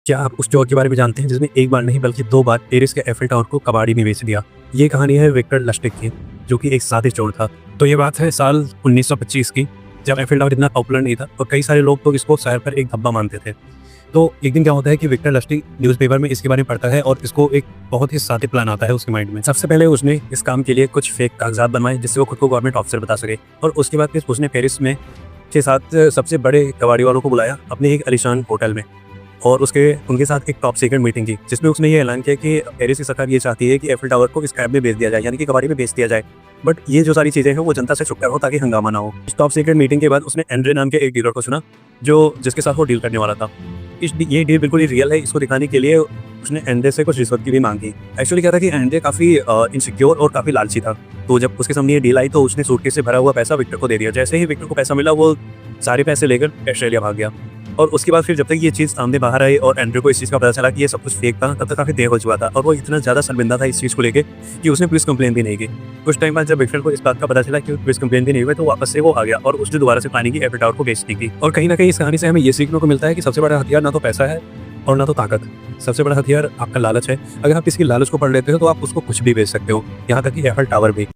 क्या आप उस चोर के बारे में जानते हैं जिसने एक बार नहीं बल्कि 2 बार पेरिस के एफिल टावर को कबाड़ी में बेच दिया? ये कहानी है विक्टर लस्टिग की, जो कि एक साथी चोर था। तो ये बात है साल 1925 की, जब एफिल टावर इतना पॉपुलर नहीं था और कई सारे लोग तो इसको शहर पर एक धब्बा मानते थे। तो एक दिन क्या होता है कि विक्टर लस्टिग न्यूज़पेपर में इसके बारे में पढ़ता है और इसको एक बहुत ही साथी प्लान आता है उसके माइंड में। सबसे पहले उसने इस काम के लिए कुछ फेक कागजात बनवाए जिससे वो खुद को गवर्नमेंट ऑफिसर बता सके, और उसके बाद फिर उसने पेरिस में 6-7 सबसे बड़े कबाड़ी वालों को बुलाया अपने एक आलीशान होटल में, और उनके साथ एक टॉप सीक्रेट मीटिंग की जिसमें उसने ये ऐलान किया कि पेरिस की सरकार ये चाहती है कि एफिल टावर को स्क्रैप में बेच दिया जाए, यानी कि कबाड़ी में बेच दिया जाए। बट ये जो सारी चीज़ें हैं वो जनता से छुपकर हो ताकि हंगामा ना हो। इस टॉप सीक्रेट मीटिंग के बाद उसने एंड्रे नाम के एक डीलर को चुना जिसके साथ वो डील करने वाला था। ये डील बिल्कुल ही रियल है, इसको दिखाने के लिए उसने एंड्रे से कुछ रिश्वत की भी मांग की। एक्चुअली क्या था कि एंड्रे काफ़ी इनसिक्योर और काफ़ी लालची था। तो जब उसके सामने ये डील आई तो उसने सूटकेस से भरा हुआ पैसा विक्टर को दे दिया। जैसे ही विक्टर को पैसा मिला वो सारे पैसे लेकर ऑस्ट्रेलिया भाग गया। और उसके बाद फिर जब तक ये चीज़ सामने बाहर आई और एंड्रे को इस चीज़ का पता चला कि ये सब कुछ फेक था, तब तक काफ़ी देर हो चुका था और वो इतना ज़्यादा शर्मिंदा था इस चीज़ को लेके कि उसने पुलिस कंप्लेन भी नहीं की। कुछ टाइम बाद जब विक्टर को इस बात का पता चला कि पुलिस कंप्लेन भी नहीं हुई तो वापस से वो आ गया और उसने दोबारा से प्लानिंग की एफिल टावर को बेचने की। और कहीं ना कहीं इस कहानी से हमें ये सीखने को मिलता है कि सबसे बड़ा हथियार ना तो पैसा है और ना तो ताकत। सबसे बड़ा हथियार आपका लालच है। अगर आप किसी लालच को पढ़ लेते हो तो आप उसको कुछ भी बेच सकते हो, यहाँ तक कि एफिल टावर भी।